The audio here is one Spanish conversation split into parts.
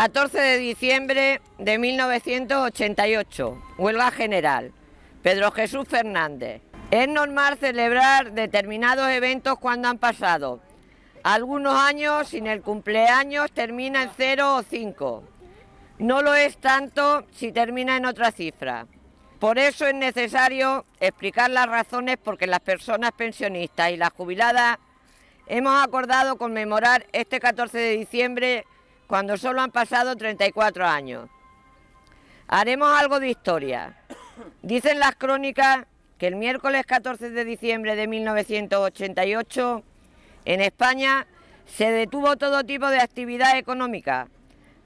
14 de diciembre de 1988, huelga general. Pedro Jesús Fernández. Es normal celebrar determinados eventos cuando han pasado algunos años sin el cumpleaños termina en 0 o 5. No lo es tanto si termina en otra cifra. Por eso es necesario explicar las razones por que las personas pensionistas y las jubiladas hemos acordado conmemorar este 14 de diciembre cuando solo han pasado 34 años. Haremos algo de historia. Dicen las crónicas que el miércoles 14 de diciembre de 1988 en España se detuvo todo tipo de actividad económica.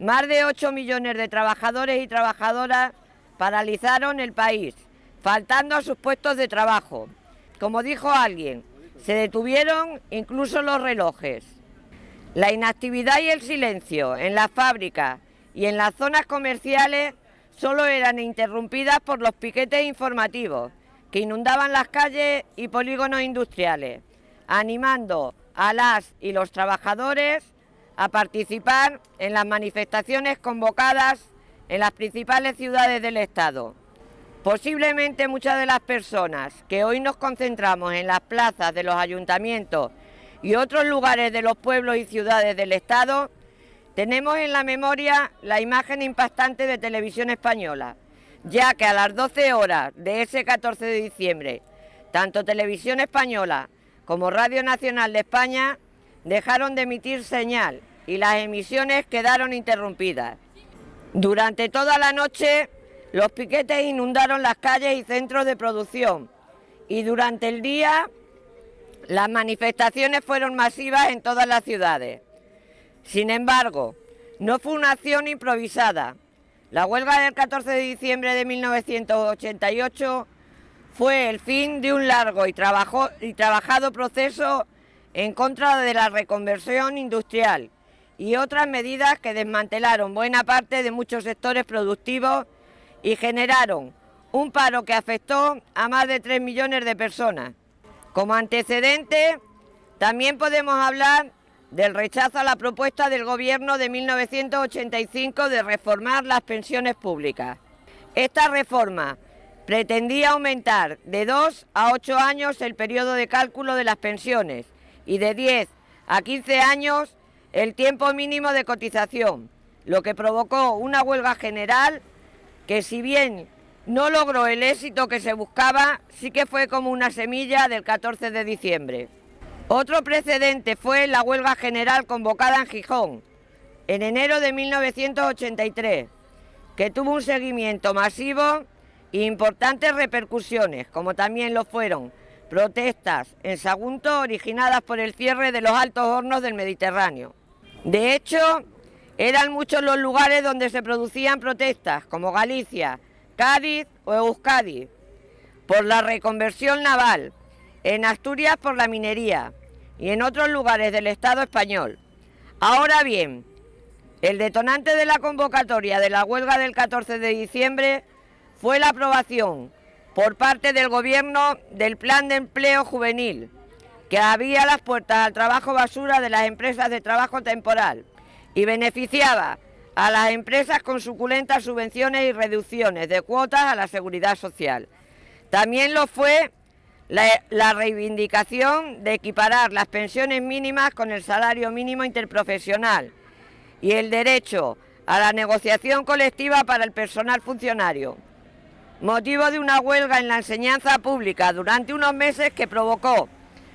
Más de 8 millones de trabajadores y trabajadoras paralizaron el país, faltando a sus puestos de trabajo. Como dijo alguien, se detuvieron incluso los relojes. La inactividad y el silencio en las fábricas y en las zonas comerciales solo eran interrumpidas por los piquetes informativos que inundaban las calles y polígonos industriales, animando a las y los trabajadores a participar en las manifestaciones convocadas en las principales ciudades del Estado. Posiblemente muchas de las personas que hoy nos concentramos en las plazas de los ayuntamientos y otros lugares de los pueblos y ciudades del Estado, tenemos en la memoria la imagen impactante de Televisión Española, ya que a las 12 horas de ese 14 de diciembre, tanto Televisión Española como Radio Nacional de España dejaron de emitir señal y las emisiones quedaron interrumpidas. Durante toda la noche, los piquetes inundaron las calles y centros de producción y durante el día las manifestaciones fueron masivas en todas las ciudades. Sin embargo, no fue una acción improvisada. La huelga del 14 de diciembre de 1988 fue el fin de un largo y trabajado proceso en contra de la reconversión industrial y otras medidas que desmantelaron buena parte de muchos sectores productivos y generaron un paro que afectó a más de 3 millones de personas. Como antecedente, también podemos hablar del rechazo a la propuesta del Gobierno de 1985 de reformar las pensiones públicas. Esta reforma pretendía aumentar de 2 a 8 años el periodo de cálculo de las pensiones y de 10 a 15 años el tiempo mínimo de cotización, lo que provocó una huelga general que, si bien no logró el éxito que se buscaba, sí que fue como una semilla del 14 de diciembre. Otro precedente fue la huelga general convocada en Gijón en enero de 1983, que tuvo un seguimiento masivo e importantes repercusiones, como también lo fueron protestas en Sagunto originadas por el cierre de los altos hornos del Mediterráneo. De hecho, eran muchos los lugares donde se producían protestas, como Galicia, Cádiz o Euskadi, por la reconversión naval, en Asturias por la minería y en otros lugares del Estado español. Ahora bien, el detonante de la convocatoria de la huelga del 14 de diciembre fue la aprobación por parte del Gobierno del Plan de Empleo Juvenil, que abría las puertas al trabajo basura de las empresas de trabajo temporal y beneficiaba a las empresas con suculentas subvenciones y reducciones de cuotas a la seguridad social. También lo fue la reivindicación de equiparar las pensiones mínimas con el salario mínimo interprofesional y el derecho a la negociación colectiva para el personal funcionario, motivo de una huelga en la enseñanza pública durante unos meses que provocó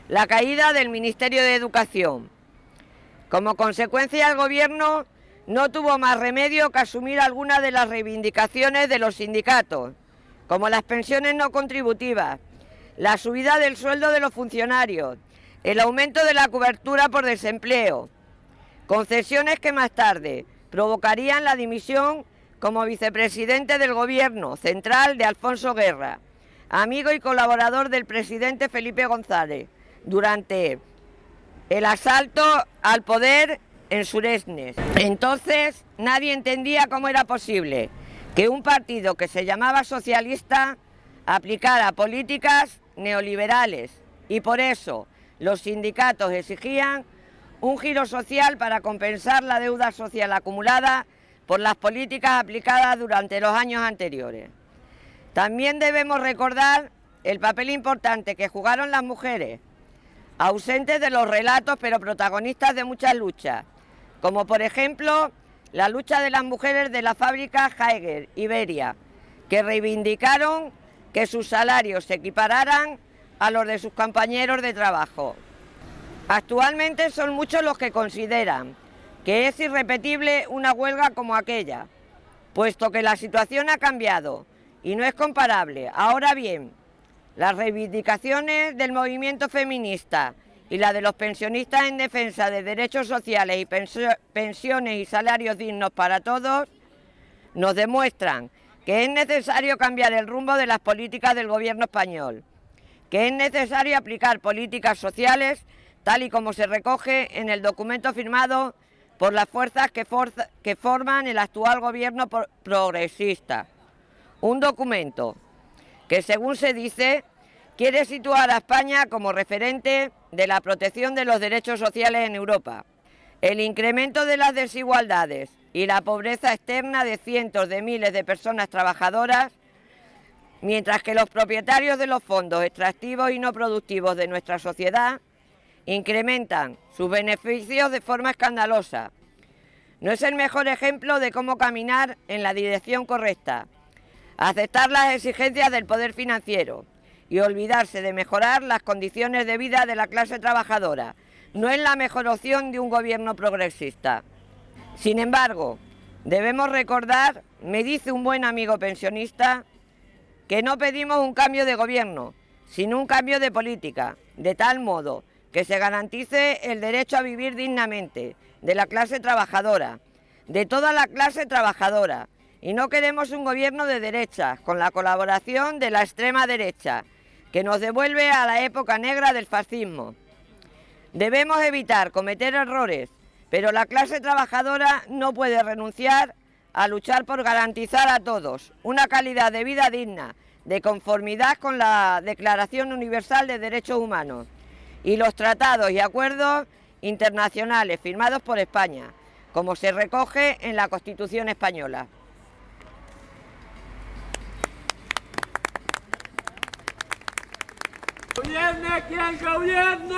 la caída del Ministerio de Educación. Como consecuencia, el Gobierno no tuvo más remedio que asumir algunas de las reivindicaciones de los sindicatos, como las pensiones no contributivas, la subida del sueldo de los funcionarios, el aumento de la cobertura por desempleo, concesiones que más tarde provocarían la dimisión como vicepresidente del Gobierno central de Alfonso Guerra, amigo y colaborador del presidente Felipe González, durante el asalto al poder en Suresnes. Entonces nadie entendía cómo era posible que un partido que se llamaba socialista aplicara políticas neoliberales y por eso los sindicatos exigían un giro social para compensar la deuda social acumulada por las políticas aplicadas durante los años anteriores. También debemos recordar el papel importante que jugaron las mujeres, ausentes de los relatos pero protagonistas de muchas luchas, como por ejemplo la lucha de las mujeres de la fábrica Jaeger, Iberia, que reivindicaron que sus salarios se equipararan a los de sus compañeros de trabajo. Actualmente son muchos los que consideran que es irrepetible una huelga como aquella, puesto que la situación ha cambiado y no es comparable. Ahora bien, las reivindicaciones del movimiento feminista y la de los pensionistas en defensa de derechos sociales y pensiones y salarios dignos para todos nos demuestran que es necesario cambiar el rumbo de las políticas del gobierno español, que es necesario aplicar políticas sociales tal y como se recoge en el documento firmado por las fuerzas que forman el actual gobierno progresista. Un documento que, según se dice, quiere situar a España como referente de la protección de los derechos sociales en Europa. El incremento de las desigualdades y la pobreza externa de cientos de miles de personas trabajadoras, mientras que los propietarios de los fondos extractivos y no productivos de nuestra sociedad incrementan sus beneficios de forma escandalosa. No es el mejor ejemplo de cómo caminar en la dirección correcta, aceptar las exigencias del poder financiero y olvidarse de mejorar las condiciones de vida de la clase trabajadora. No es la mejor opción de un gobierno progresista. Sin embargo, debemos recordar, me dice un buen amigo pensionista, que no pedimos un cambio de gobierno, sino un cambio de política, de tal modo que se garantice el derecho a vivir dignamente de la clase trabajadora, de toda la clase trabajadora. Y no queremos un gobierno de derechas, con la colaboración de la extrema derecha, que nos devuelve a la época negra del fascismo. Debemos evitar cometer errores, pero la clase trabajadora no puede renunciar a luchar por garantizar a todos una calidad de vida digna, de conformidad con la Declaración Universal de Derechos Humanos y los tratados y acuerdos internacionales firmados por España, como se recoge en la Constitución española. ¡Gobierne quien gobierne!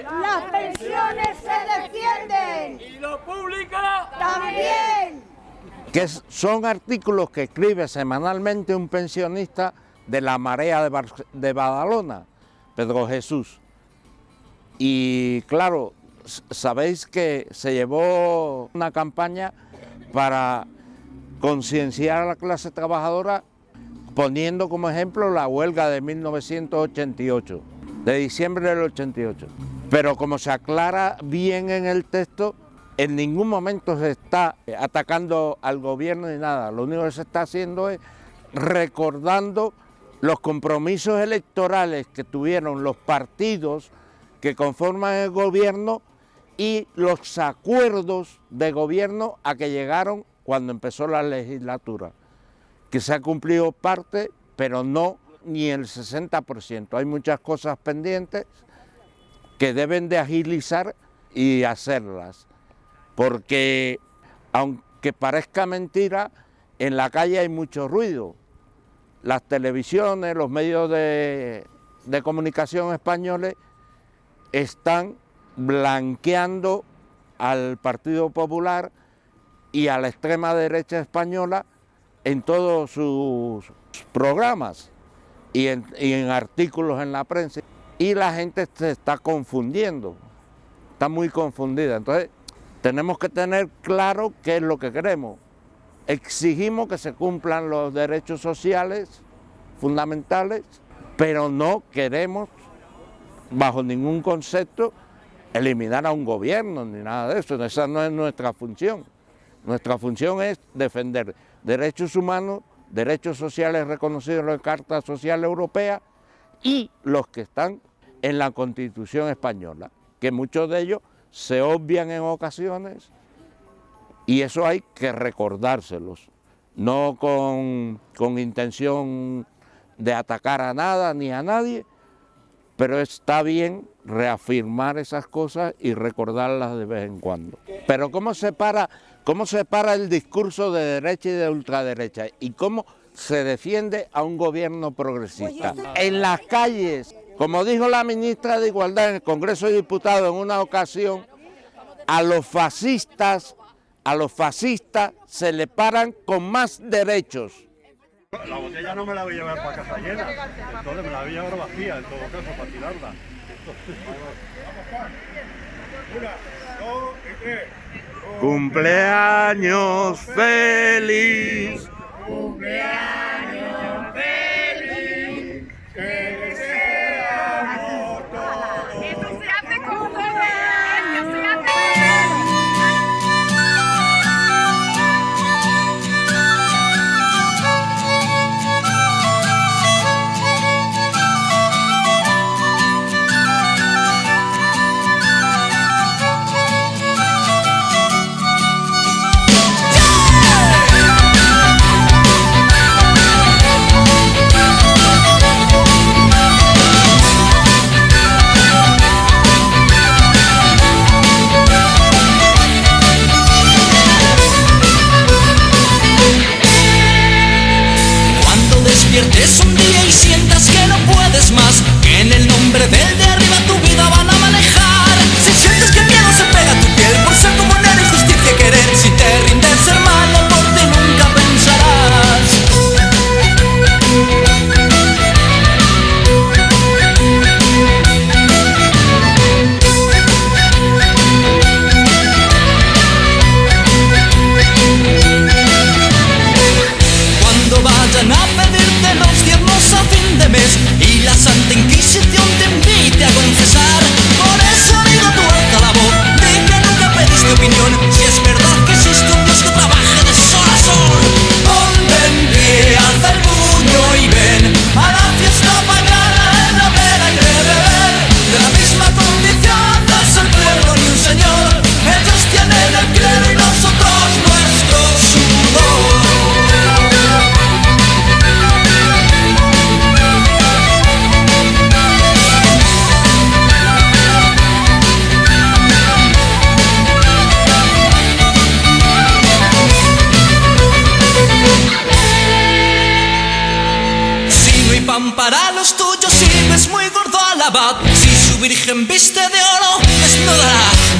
¡Las pensiones se defienden! ¡Y lo público! ¡También! Que son artículos que escribe semanalmente un pensionista de la Marea de Badalona, Pedro Jesús. Y claro, sabéis que se llevó una campaña para concienciar a la clase trabajadora, poniendo como ejemplo la huelga de 1988, de diciembre del 88. Pero como se aclara bien en el texto, en ningún momento se está atacando al gobierno ni nada. Lo único que se está haciendo es recordando los compromisos electorales que tuvieron los partidos que conforman el gobierno y los acuerdos de gobierno a que llegaron cuando empezó la legislatura, que se ha cumplido parte, pero no ni el 60%. Hay muchas cosas pendientes que deben de agilizar y hacerlas, porque aunque parezca mentira, en la calle hay mucho ruido. Las televisiones, los medios de comunicación españoles están blanqueando al Partido Popular y a la extrema derecha española en todos sus programas y en artículos en la prensa. Y la gente se está confundiendo, está muy confundida. Entonces tenemos que tener claro qué es lo que queremos. Exigimos que se cumplan los derechos sociales fundamentales, pero no queremos, bajo ningún concepto, eliminar a un gobierno ni nada de eso. Esa no es nuestra función. Nuestra función es defender derechos humanos, derechos sociales reconocidos en la Carta Social Europea y los que están en la Constitución española, que muchos de ellos se obvian en ocasiones y eso hay que recordárselos, no con intención de atacar a nada ni a nadie, pero está bien reafirmar esas cosas y recordarlas de vez en cuando. Pero ¿cómo se para cómo se para el discurso de derecha y de ultraderecha y cómo se defiende a un gobierno progresista. En las calles, como dijo la ministra de Igualdad en el Congreso de Diputados en una ocasión, a los fascistas se le paran con más derechos. La botella no me la voy a llevar para casa llena, entonces me la voy a llevar vacía, en todo caso, para tirarla. Una, dos y tres. ¡Cumpleaños feliz! Cumpleaños feliz, que deseamos todos. Esto se hace con poder. Despiertes un día y sientas que no puedes más, que en el nombre del de arriba tu vida van a manejar. Si sientes que el miedo se pega a tu piel por ser tu moneda, injusticia querer, si te rindes hermano por ti nunca pensarás. Cuando vayan a pedirte los diezmos a fin de mes y la Santa Inquisición te invite a confesar, por eso digo tú alza la voz, di que nunca pediste opinión, si es verdad que existe un Dios que trabaje de sol a sol. Ponte en pie, alza el puño y ven a la fiesta pagana en la vela y de beber, de la misma condición no es el pueblo ni un señor, ellos tienen el clero y nosotros nuestro sudor. Pan para los tuyos, si ves muy gordo al abad, si su virgen viste de oro, desnudará.